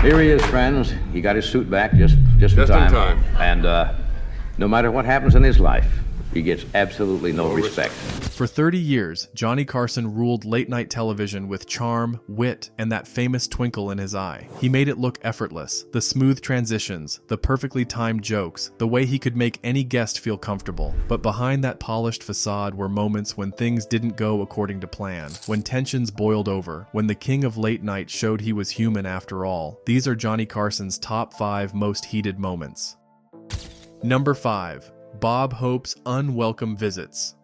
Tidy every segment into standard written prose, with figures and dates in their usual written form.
Here he is, friends. He got his suit back just in time. And no matter what happens in his life, he gets absolutely no respect. For 30 years, Johnny Carson ruled late-night television with charm, wit, and that famous twinkle in his eye. He made it look effortless. The smooth transitions, the perfectly timed jokes, the way he could make any guest feel comfortable. But behind that polished facade were moments when things didn't go according to plan, when tensions boiled over, when the king of late night showed he was human after all. These are Johnny Carson's top 5 most heated moments. Number 5. Bob Hope's unwelcome visits.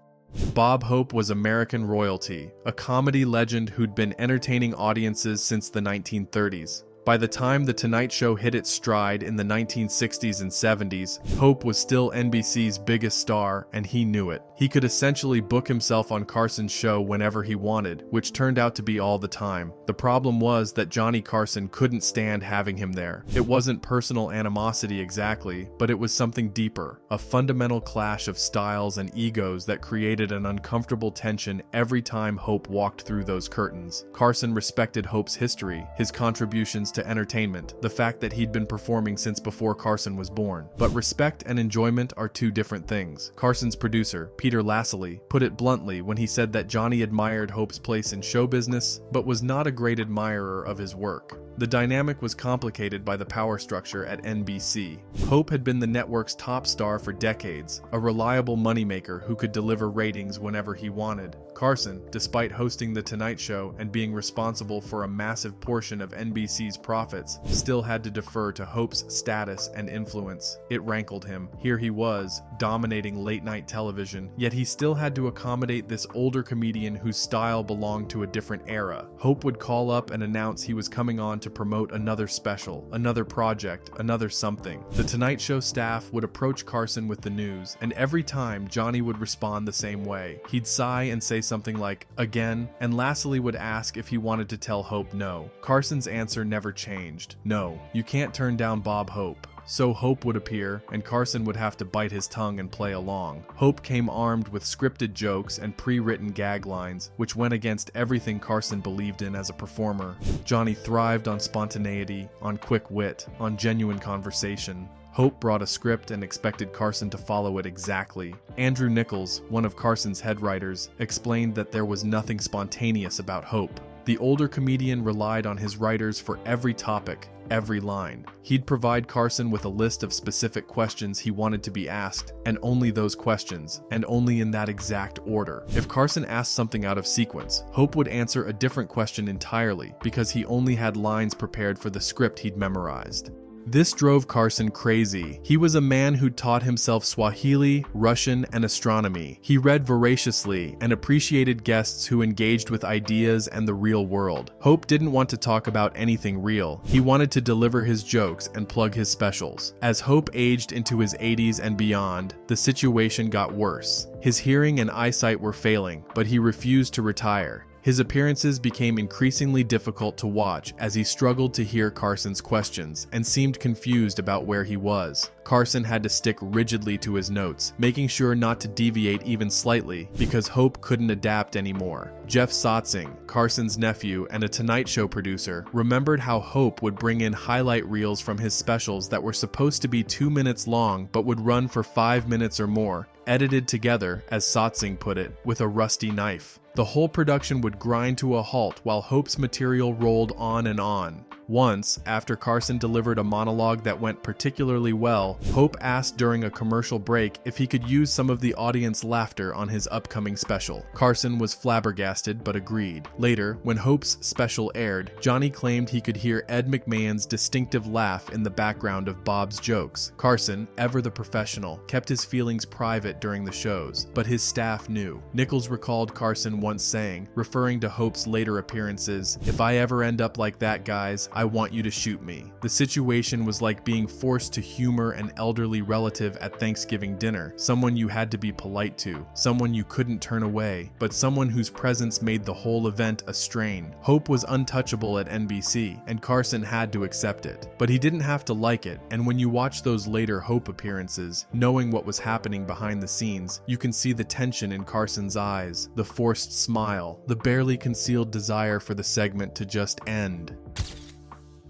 Bob Hope was American royalty, a comedy legend who'd been entertaining audiences since the 1930s. By the time The Tonight Show hit its stride in the 1960s and 70s, Hope was still NBC's biggest star, and he knew it. He could essentially book himself on Carson's show whenever he wanted, which turned out to be all the time. The problem was that Johnny Carson couldn't stand having him there. It wasn't personal animosity exactly, but it was something deeper, a fundamental clash of styles and egos that created an uncomfortable tension every time Hope walked through those curtains. Carson respected Hope's history, his contributions to entertainment, the fact that he'd been performing since before Carson was born. But respect and enjoyment are two different things. Carson's producer, Peter Lassley, put it bluntly when he said that Johnny admired Hope's place in show business, but was not a great admirer of his work. The dynamic was complicated by the power structure at NBC. Hope had been the network's top star for decades, a reliable moneymaker who could deliver ratings whenever he wanted. Carson, despite hosting The Tonight Show and being responsible for a massive portion of NBC's profits, still had to defer to Hope's status and influence. It rankled him. Here he was, dominating late-night television, yet he still had to accommodate this older comedian whose style belonged to a different era. Hope would call up and announce he was coming on to promote another special, another project, another something. The Tonight Show staff would approach Carson with the news, and every time Johnny would respond the same way. He'd sigh and say something like, "Again?" and Lassley would ask if he wanted to tell Hope no. Carson's answer never changed. No, you can't turn down Bob Hope. So Hope would appear, and Carson would have to bite his tongue and play along. Hope came armed with scripted jokes and pre-written gag lines, which went against everything Carson believed in as a performer. Johnny thrived on spontaneity, on quick wit, on genuine conversation. Hope brought a script and expected Carson to follow it exactly. Andrew Nichols, one of Carson's head writers, explained that there was nothing spontaneous about Hope. The older comedian relied on his writers for every topic, every line. He'd provide Carson with a list of specific questions he wanted to be asked, and only those questions, and only in that exact order. If Carson asked something out of sequence, Hope would answer a different question entirely, because he only had lines prepared for the script he'd memorized. This drove Carson crazy. He was a man who taught himself Swahili, Russian, and astronomy. He read voraciously and appreciated guests who engaged with ideas and the real world. Hope didn't want to talk about anything real. He wanted to deliver his jokes and plug his specials. As Hope aged into his 80s and beyond, the situation got worse. His hearing and eyesight were failing, but he refused to retire. His appearances became increasingly difficult to watch as he struggled to hear Carson's questions and seemed confused about where he was. Carson had to stick rigidly to his notes, making sure not to deviate even slightly because Hope couldn't adapt anymore. Jeff Sotzing, Carson's nephew and a Tonight Show producer, remembered how Hope would bring in highlight reels from his specials that were supposed to be 2 minutes long but would run for 5 minutes or more, edited together, as Sotzing put it, with a rusty knife. The whole production would grind to a halt while Hope's material rolled on and on. Once, after Carson delivered a monologue that went particularly well, Hope asked during a commercial break if he could use some of the audience laughter on his upcoming special. Carson was flabbergasted but agreed. Later, when Hope's special aired, Johnny claimed he could hear Ed McMahon's distinctive laugh in the background of Bob's jokes. Carson, ever the professional, kept his feelings private during the shows, but his staff knew. Nichols recalled Carson once saying, referring to Hope's later appearances, "If I ever end up like that, guys, I want you to shoot me." The situation was like being forced to humor an elderly relative at Thanksgiving dinner, someone you had to be polite to, someone you couldn't turn away, but someone whose presence made the whole event a strain. Hope was untouchable at NBC, and Carson had to accept it. But he didn't have to like it, and when you watch those later Hope appearances, knowing what was happening behind the scenes, you can see the tension in Carson's eyes, the forced smile, the barely concealed desire for the segment to just end.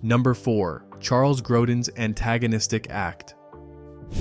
Number 4. Charles Grodin's antagonistic act.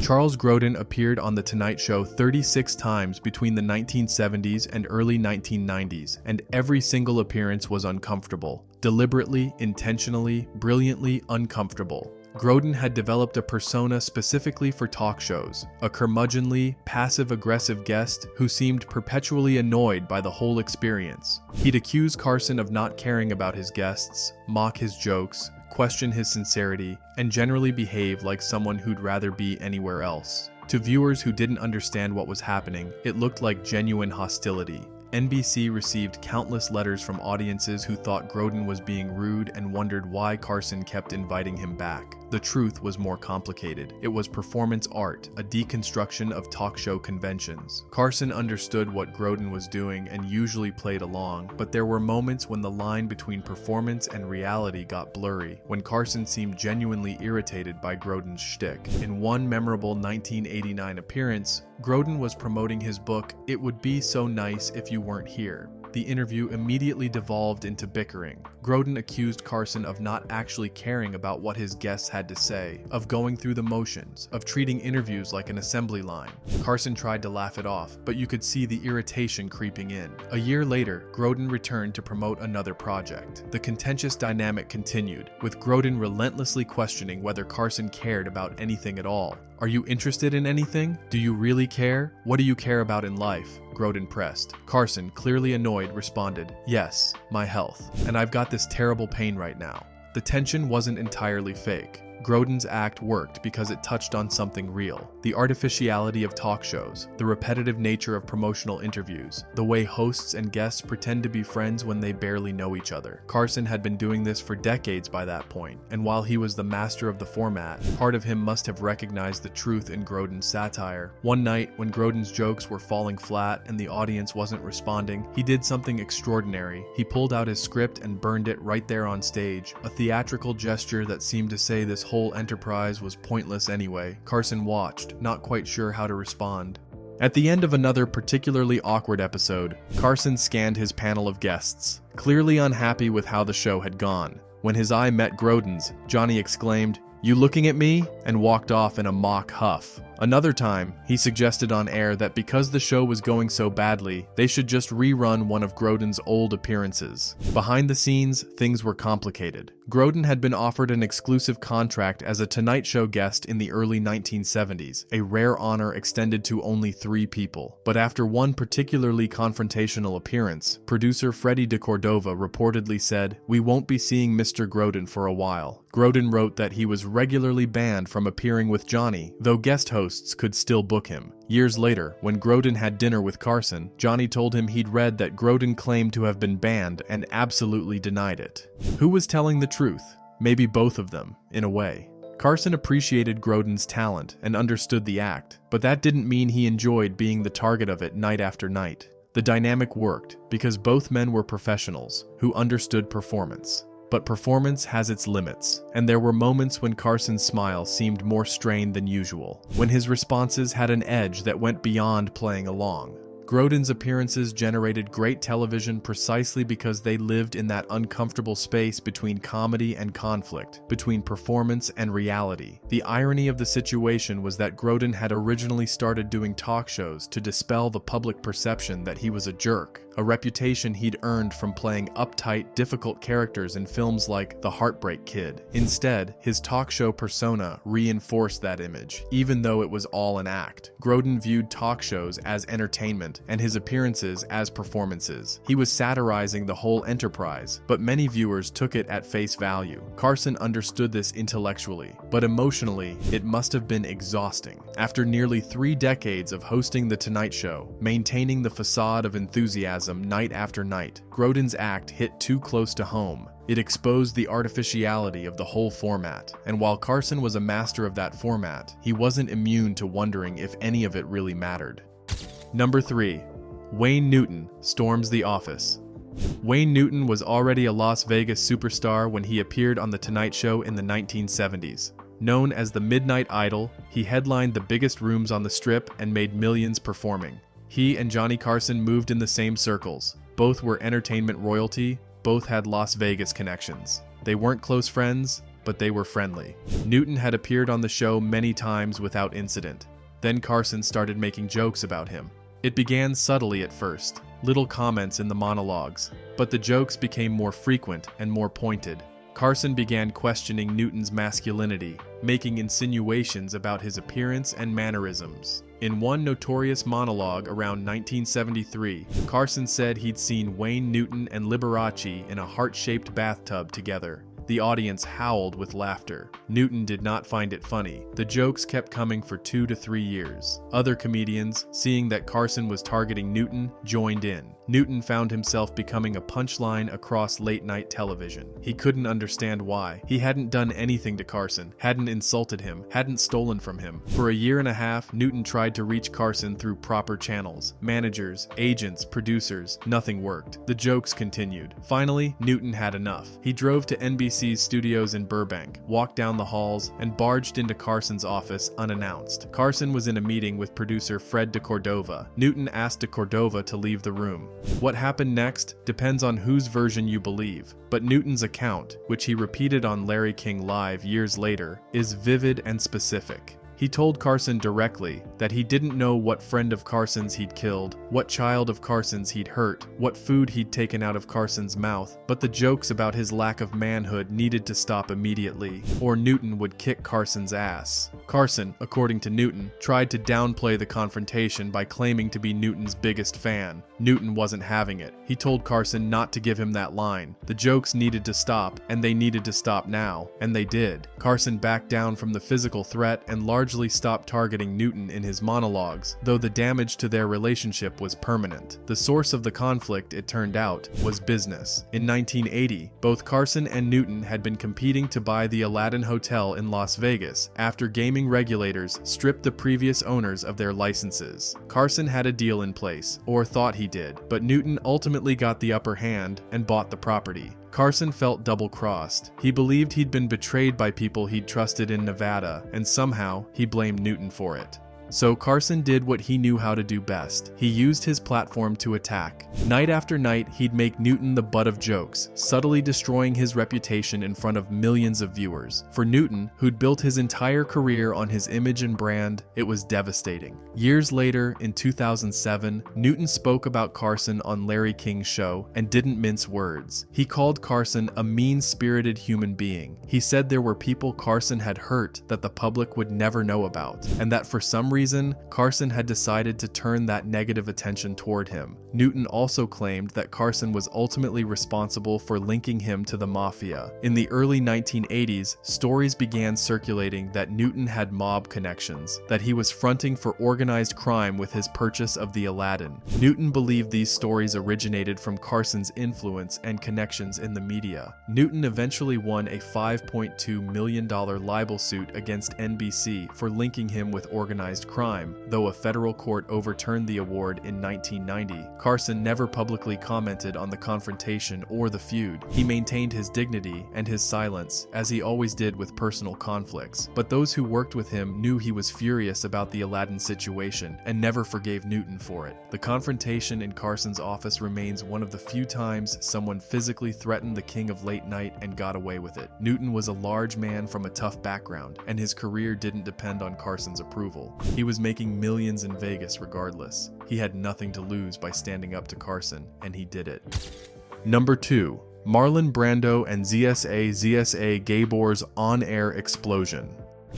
Charles Grodin appeared on The Tonight Show 36 times between the 1970s and early 1990s, and every single appearance was uncomfortable. Deliberately, intentionally, brilliantly uncomfortable. Grodin had developed a persona specifically for talk shows, a curmudgeonly, passive-aggressive guest who seemed perpetually annoyed by the whole experience. He'd accuse Carson of not caring about his guests, mock his jokes, question his sincerity, and generally behave like someone who'd rather be anywhere else. To viewers who didn't understand what was happening, it looked like genuine hostility. NBC received countless letters from audiences who thought Grodin was being rude and wondered why Carson kept inviting him back. The truth was more complicated. It was performance art, a deconstruction of talk show conventions. Carson understood what Grodin was doing and usually played along, but there were moments when the line between performance and reality got blurry, when Carson seemed genuinely irritated by Grodin's shtick. In one memorable 1989 appearance, Grodin was promoting his book, It Would Be So Nice If You Weren't Here. The interview immediately devolved into bickering. Grodin accused Carson of not actually caring about what his guests had to say, of going through the motions, of treating interviews like an assembly line. Carson tried to laugh it off, but you could see the irritation creeping in. A year later, Grodin returned to promote another project. The contentious dynamic continued, with Grodin relentlessly questioning whether Carson cared about anything at all. Are you interested in anything? Do you really care? What do you care about in life? Grodin pressed. Carson, clearly annoyed, responded, yes, my health. And I've got this terrible pain right now. The tension wasn't entirely fake. Grodin's act worked because it touched on something real. The artificiality of talk shows, the repetitive nature of promotional interviews, the way hosts and guests pretend to be friends when they barely know each other. Carson had been doing this for decades by that point, and while he was the master of the format, part of him must have recognized the truth in Grodin's satire. One night, when Grodin's jokes were falling flat and the audience wasn't responding, he did something extraordinary. He pulled out his script and burned it right there on stage, a theatrical gesture that seemed to say this whole enterprise was pointless anyway. Carson watched, not quite sure how to respond. At the end of another particularly awkward episode, Carson scanned his panel of guests, clearly unhappy with how the show had gone. When his eye met Grodin's, Johnny exclaimed, "You looking at me?" and walked off in a mock huff. Another time, he suggested on air that because the show was going so badly, they should just rerun one of Grodin's old appearances. Behind the scenes, things were complicated. Grodin had been offered an exclusive contract as a Tonight Show guest in the early 1970s, a rare honor extended to only 3 people. But after one particularly confrontational appearance, producer Freddie DeCordova reportedly said, "We won't be seeing Mr. Grodin for a while." Grodin wrote that he was regularly banned from appearing with Johnny, though guest hosts could still book him. Years later, when Grodin had dinner with Carson, Johnny told him he'd read that Grodin claimed to have been banned and absolutely denied it. Who was telling the truth? Maybe both of them, in a way. Carson appreciated Grodin's talent and understood the act, but that didn't mean he enjoyed being the target of it night after night. The dynamic worked because both men were professionals who understood performance. But performance has its limits, and there were moments when Carson's smile seemed more strained than usual, when his responses had an edge that went beyond playing along. Grodin's appearances generated great television precisely because they lived in that uncomfortable space between comedy and conflict, between performance and reality. The irony of the situation was that Grodin had originally started doing talk shows to dispel the public perception that he was a jerk, a reputation he'd earned from playing uptight, difficult characters in films like The Heartbreak Kid. Instead, his talk show persona reinforced that image, even though it was all an act. Grodin viewed talk shows as entertainment and his appearances as performances. He was satirizing the whole enterprise, but many viewers took it at face value. Carson understood this intellectually, but emotionally, it must have been exhausting. After nearly 3 decades of hosting The Tonight Show, maintaining the facade of enthusiasm night after night, Grodin's act hit too close to home. It exposed the artificiality of the whole format, and while Carson was a master of that format, he wasn't immune to wondering if any of it really mattered. Number 3. Wayne Newton storms the office. Wayne Newton was already a Las Vegas superstar when he appeared on The Tonight Show in the 1970s. Known as the Midnight Idol, he headlined the biggest rooms on the Strip and made millions performing. He and Johnny Carson moved in the same circles. Both were entertainment royalty, both had Las Vegas connections. They weren't close friends, but they were friendly. Newton had appeared on the show many times without incident. Then Carson started making jokes about him. It began subtly at first, little comments in the monologues, but the jokes became more frequent and more pointed. Carson began questioning Newton's masculinity, making insinuations about his appearance and mannerisms. In one notorious monologue around 1973, Carson said he'd seen Wayne Newton and Liberace in a heart-shaped bathtub together. The audience howled with laughter. Newton did not find it funny. The jokes kept coming for 2 to 3 years. Other comedians, seeing that Carson was targeting Newton, joined in. Newton found himself becoming a punchline across late-night television. He couldn't understand why. He hadn't done anything to Carson, hadn't insulted him, hadn't stolen from him. For a year and a half, Newton tried to reach Carson through proper channels. Managers, agents, producers, nothing worked. The jokes continued. Finally, Newton had enough. He drove to NBC's studios in Burbank, walked down the halls, and barged into Carson's office unannounced. Carson was in a meeting with producer Fred DeCordova. Newton asked DeCordova to leave the room. What happened next depends on whose version you believe, but Newton's account, which he repeated on Larry King Live years later, is vivid and specific. He told Carson directly that he didn't know what friend of Carson's he'd killed, what child of Carson's he'd hurt, what food he'd taken out of Carson's mouth, but the jokes about his lack of manhood needed to stop immediately, or Newton would kick Carson's ass. Carson, according to Newton, tried to downplay the confrontation by claiming to be Newton's biggest fan. Newton wasn't having it. He told Carson not to give him that line. The jokes needed to stop, and they needed to stop now, and they did. Carson backed down from the physical threat and largely stopped targeting Newton in his monologues, though the damage to their relationship was permanent. The source of the conflict, it turned out, was business. In 1980, both Carson and Newton had been competing to buy the Aladdin Hotel in Las Vegas after gaming regulators stripped the previous owners of their licenses. Carson had a deal in place, or thought he did, but Newton ultimately got the upper hand and bought the property. Carson felt double-crossed. He believed he'd been betrayed by people he'd trusted in Nevada, and somehow he blamed Newton for it. So Carson did what he knew how to do best. He used his platform to attack. Night after night, he'd make Newton the butt of jokes, subtly destroying his reputation in front of millions of viewers. For Newton, who'd built his entire career on his image and brand, it was devastating. Years later, in 2007, Newton spoke about Carson on Larry King's show and didn't mince words. He called Carson a mean-spirited human being. He said there were people Carson had hurt that the public would never know about, and that for some reason, Carson had decided to turn that negative attention toward him. Newton also claimed that Carson was ultimately responsible for linking him to the mafia. In the early 1980s, stories began circulating that Newton had mob connections, that he was fronting for organized crime with his purchase of the Aladdin. Newton believed these stories originated from Carson's influence and connections in the media. Newton eventually won a $5.2 million libel suit against NBC for linking him with organized crime, though a federal court overturned the award in 1990. Carson never publicly commented on the confrontation or the feud. He maintained his dignity and his silence, as he always did with personal conflicts. But those who worked with him knew he was furious about the Aladdin situation and never forgave Newton for it. The confrontation in Carson's office remains one of the few times someone physically threatened the king of late night and got away with it. Newton was a large man from a tough background, and his career didn't depend on Carson's approval. He was making millions in Vegas regardless. He had nothing to lose by standing up to Carson, and he did it. Number 2. Marlon Brando and ZSA Gabor's on-air explosion.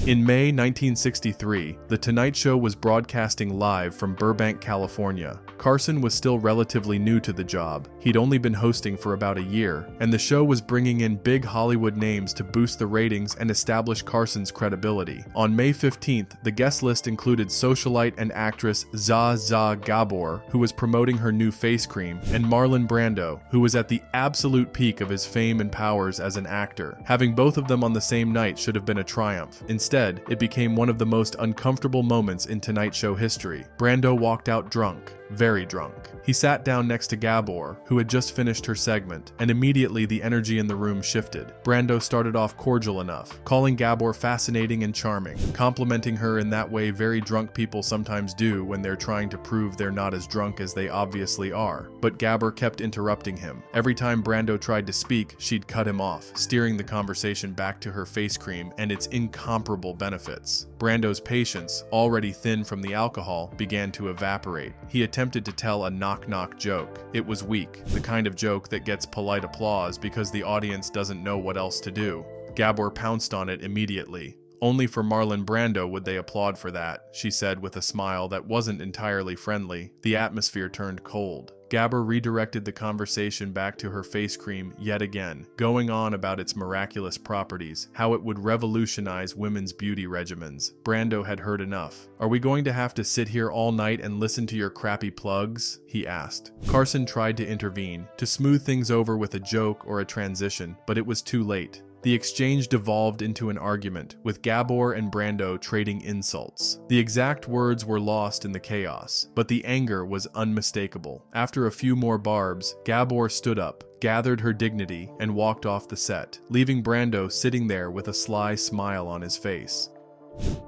In May 1963, The Tonight Show was broadcasting live from Burbank, California. Carson was still relatively new to the job. He'd only been hosting for about a year, and the show was bringing in big Hollywood names to boost the ratings and establish Carson's credibility. On May 15th, the guest list included socialite and actress Joan Gabor, who was promoting her new face cream, and Marlon Brando, who was at the absolute peak of his fame and powers as an actor. Having both of them on the same night should have been a triumph. Instead, it became one of the most uncomfortable moments in Tonight Show history. Brando walked out drunk. very drunk. He sat down next to Gabor, who had just finished her segment, and immediately the energy in the room shifted. Brando started off cordial enough, calling Gabor fascinating and charming, complimenting her in that way very drunk people sometimes do when they're trying to prove they're not as drunk as they obviously are. But Gabor kept interrupting him. Every time Brando tried to speak, she'd cut him off, steering the conversation back to her face cream and its incomparable benefits. Brando's patience, already thin from the alcohol, began to evaporate. He attempted to tell a knock-knock joke. It was weak, the kind of joke that gets polite applause because the audience doesn't know what else to do. Gabor pounced on it immediately. Only for Marlon Brando would they applaud for that, she said with a smile that wasn't entirely friendly. The atmosphere turned cold. Gabor redirected the conversation back to her face cream yet again, going on about its miraculous properties, how it would revolutionize women's beauty regimens. Brando had heard enough. "Are we going to have to sit here all night and listen to your crappy plugs?" he asked. Carson tried to intervene, to smooth things over with a joke or a transition, but it was too late. The exchange devolved into an argument, with Gabor and Brando trading insults. The exact words were lost in the chaos, but the anger was unmistakable. After a few more barbs, Gabor stood up, gathered her dignity, and walked off the set, leaving Brando sitting there with a sly smile on his face.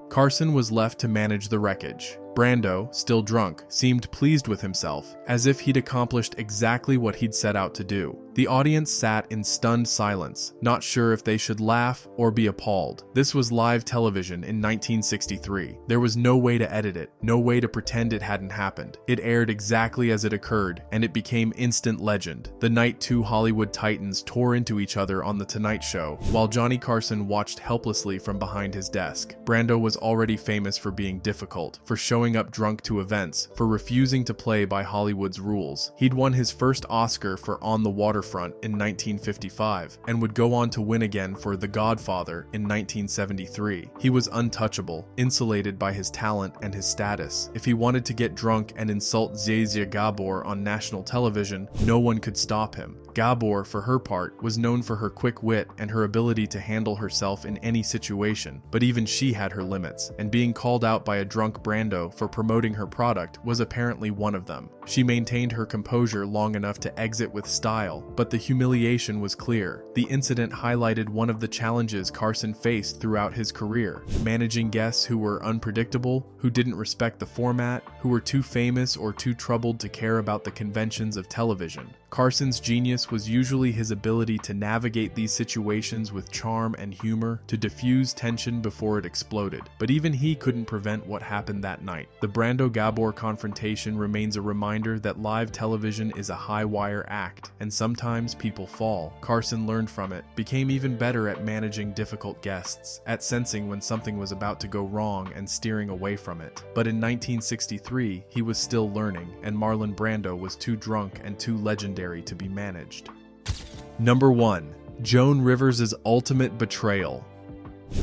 Carson was left to manage the wreckage. Brando, still drunk, seemed pleased with himself, as if he'd accomplished exactly what he'd set out to do. The audience sat in stunned silence, not sure if they should laugh or be appalled. This was live television in 1963. There was no way to edit it, no way to pretend it hadn't happened. It aired exactly as it occurred, and it became instant legend. The night two Hollywood titans tore into each other on The Tonight Show, while Johnny Carson watched helplessly from behind his desk. Brando was already famous for being difficult, for showing up drunk to events, for refusing to play by Hollywood's rules. He'd won his first Oscar for On the Waterfront in 1955, and would go on to win again for The Godfather in 1973. He was untouchable, insulated by his talent and his status. If he wanted to get drunk and insult Zsuzsa Gabor on national television, no one could stop him. Gabor, for her part, was known for her quick wit and her ability to handle herself in any situation, but even she had her limits, and being called out by a drunk Brando for promoting her product was apparently one of them. She maintained her composure long enough to exit with style, but the humiliation was clear. The incident highlighted one of the challenges Carson faced throughout his career: managing guests who were unpredictable, who didn't respect the format, who were too famous or too troubled to care about the conventions of television. Carson's genius was usually his ability to navigate these situations with charm and humor, to diffuse tension before it exploded. But even he couldn't prevent what happened that night. The Brando-Gabor confrontation remains a reminder that live television is a high-wire act, and sometimes people fall. Carson learned from it, became even better at managing difficult guests, at sensing when something was about to go wrong and steering away from it. But in 1963, he was still learning, and Marlon Brando was too drunk and too legendary to be managed. Number 1. Joan Rivers' ultimate betrayal.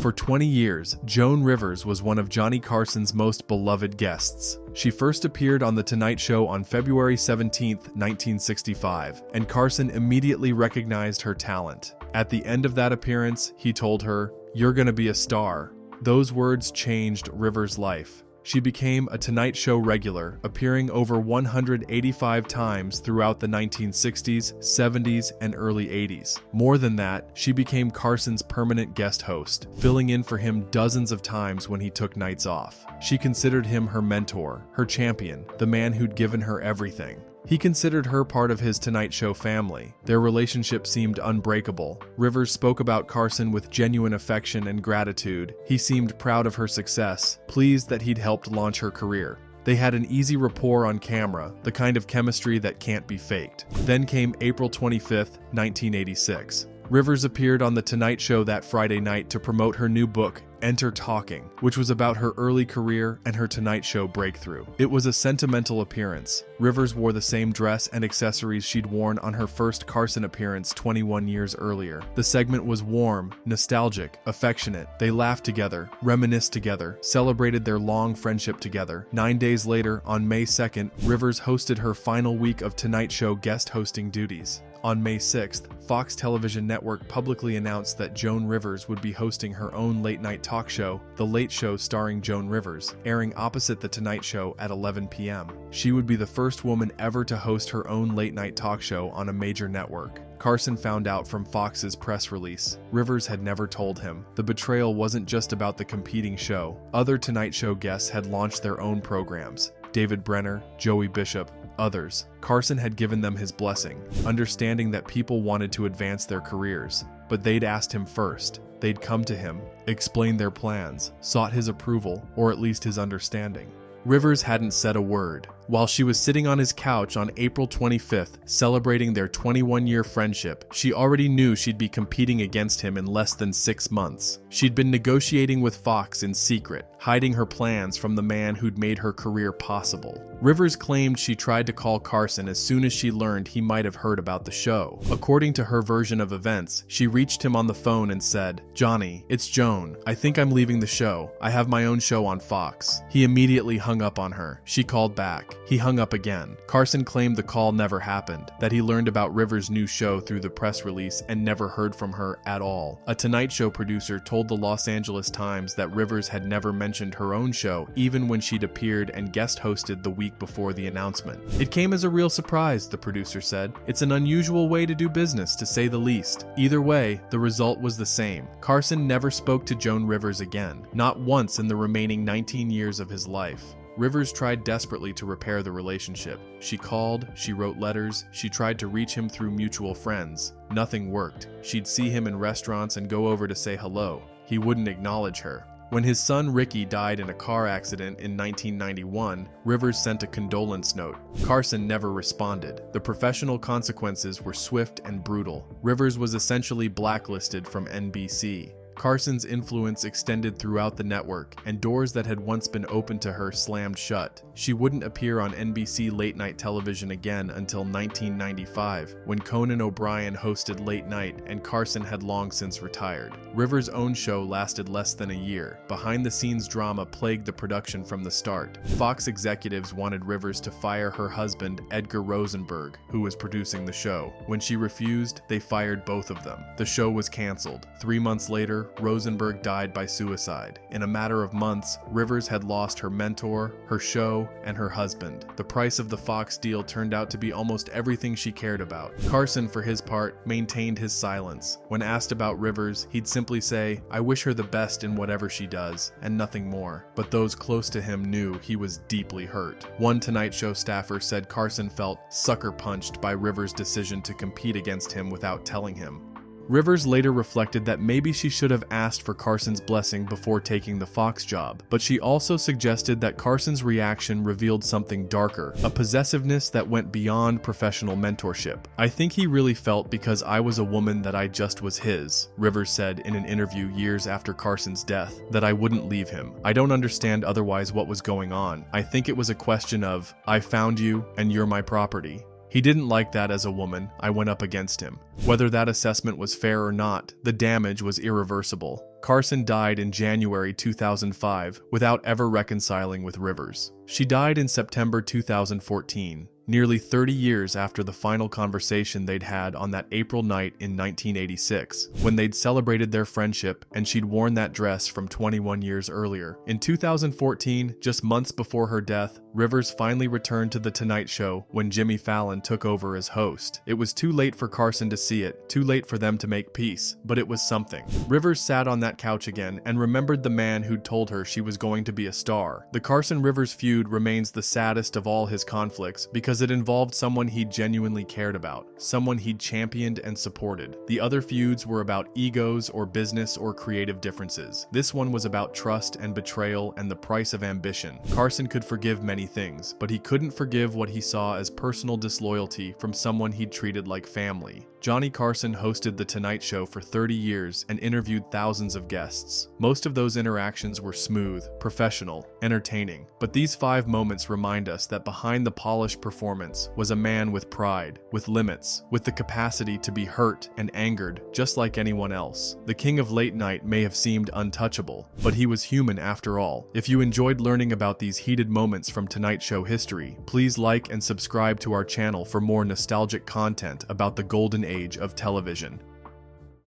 For 20 years, Joan Rivers was one of Johnny Carson's most beloved guests. She first appeared on The Tonight Show on February 17, 1965, and Carson immediately recognized her talent. At the end of that appearance, he told her, "You're gonna be a star." Those words changed Rivers' life. She became a Tonight Show regular, appearing over 185 times throughout the 1960s, 70s, and early 80s. More than that, she became Carson's permanent guest host, filling in for him dozens of times when he took nights off. She considered him her mentor, her champion, the man who'd given her everything. He considered her part of his Tonight Show family. Their relationship seemed unbreakable. Rivers spoke about Carson with genuine affection and gratitude. He seemed proud of her success, pleased that he'd helped launch her career. They had an easy rapport on camera, the kind of chemistry that can't be faked. Then came April 25, 1986. Rivers appeared on The Tonight Show that Friday night to promote her new book, Enter Talking, which was about her early career and her Tonight Show breakthrough. It was a sentimental appearance. Rivers wore the same dress and accessories she'd worn on her first Carson appearance 21 years earlier. The segment was warm, nostalgic, affectionate. They laughed together, reminisced together, celebrated their long friendship together. 9 days later, on May 2nd, Rivers hosted her final week of Tonight Show guest hosting duties. On May 6th, Fox Television Network publicly announced that Joan Rivers would be hosting her own late-night talk show, The Late Show Starring Joan Rivers, airing opposite The Tonight Show at 11 p.m. She would be the first woman ever to host her own late-night talk show on a major network. Carson found out from Fox's press release. Rivers had never told him. The betrayal wasn't just about the competing show. Other Tonight Show guests had launched their own programs. David Brenner, Joey Bishop, others. Carson had given them his blessing, understanding that people wanted to advance their careers. But they'd asked him first. They'd come to him, explained their plans, sought his approval, or at least his understanding. Rivers hadn't said a word. While she was sitting on his couch on April 25th, celebrating their 21-year friendship, she already knew she'd be competing against him in less than 6 months. She'd been negotiating with Fox in secret, hiding her plans from the man who'd made her career possible. Rivers claimed she tried to call Carson as soon as she learned he might have heard about the show. According to her version of events, she reached him on the phone and said, "Johnny, it's Joan. I think I'm leaving the show. I have my own show on Fox." He immediately hung up on her. She called back. He hung up again. Carson claimed the call never happened, that he learned about Rivers' new show through the press release and never heard from her at all. A Tonight Show producer told the Los Angeles Times that Rivers had never mentioned her own show, even when she'd appeared and guest hosted the week before the announcement. "It came as a real surprise," the producer said. "It's an unusual way to do business, to say the least." Either way, the result was the same. Carson never spoke to Joan Rivers again, not once in the remaining 19 years of his life. Rivers tried desperately to repair the relationship. She called, she wrote letters, she tried to reach him through mutual friends. Nothing worked. She'd see him in restaurants and go over to say hello. He wouldn't acknowledge her. When his son Ricky died in a car accident in 1991, Rivers sent a condolence note. Carson never responded. The professional consequences were swift and brutal. Rivers was essentially blacklisted from NBC. Carson's influence extended throughout the network, and doors that had once been open to her slammed shut. She wouldn't appear on NBC late-night television again until 1995, when Conan O'Brien hosted Late Night and Carson had long since retired. Rivers' own show lasted less than a year. Behind-the-scenes drama plagued the production from the start. Fox executives wanted Rivers to fire her husband, Edgar Rosenberg, who was producing the show. When she refused, they fired both of them. The show was canceled. 3 months later, Rosenberg died by suicide. In a matter of months, Rivers had lost her mentor, her show, and her husband. The price of the Fox deal turned out to be almost everything she cared about. Carson, for his part, maintained his silence. When asked about Rivers, he'd simply say, "I wish her the best in whatever she does," and nothing more. But those close to him knew he was deeply hurt. One Tonight Show staffer said Carson felt sucker punched by Rivers' decision to compete against him without telling him. Rivers later reflected that maybe she should have asked for Carson's blessing before taking the Fox job, but she also suggested that Carson's reaction revealed something darker, a possessiveness that went beyond professional mentorship. "I think he really felt because I was a woman that I just was his," Rivers said in an interview years after Carson's death, "that I wouldn't leave him. I don't understand otherwise what was going on. I think it was a question of, I found you and you're my property. He didn't like that as a woman. I went up against him." Whether that assessment was fair or not, the damage was irreversible. Carson died in January 2005 without ever reconciling with Rivers. She died in September 2014, nearly 30 years after the final conversation they'd had on that April night in 1986, when they'd celebrated their friendship and she'd worn that dress from 21 years earlier. In 2014, just months before her death, Rivers finally returned to The Tonight Show when Jimmy Fallon took over as host. It was too late for Carson to see it, too late for them to make peace, but it was something. Rivers sat on that couch again and remembered the man who'd told her she was going to be a star. The Carson-Rivers feud remains the saddest of all his conflicts because it involved someone he genuinely cared about, someone he'd championed and supported. The other feuds were about egos or business or creative differences. This one was about trust and betrayal and the price of ambition. Carson could forgive many things, but he couldn't forgive what he saw as personal disloyalty from someone he'd treated like family. Johnny Carson hosted The Tonight Show for 30 years and interviewed thousands of guests. Most of those interactions were smooth, professional, entertaining. But these 5 moments remind us that behind the polished performance performance was a man with pride, with limits, with the capacity to be hurt and angered just like anyone else. The king of late night may have seemed untouchable, but he was human after all. If you enjoyed learning about these heated moments from Tonight Show history, please like and subscribe to our channel for more nostalgic content about the golden age of television.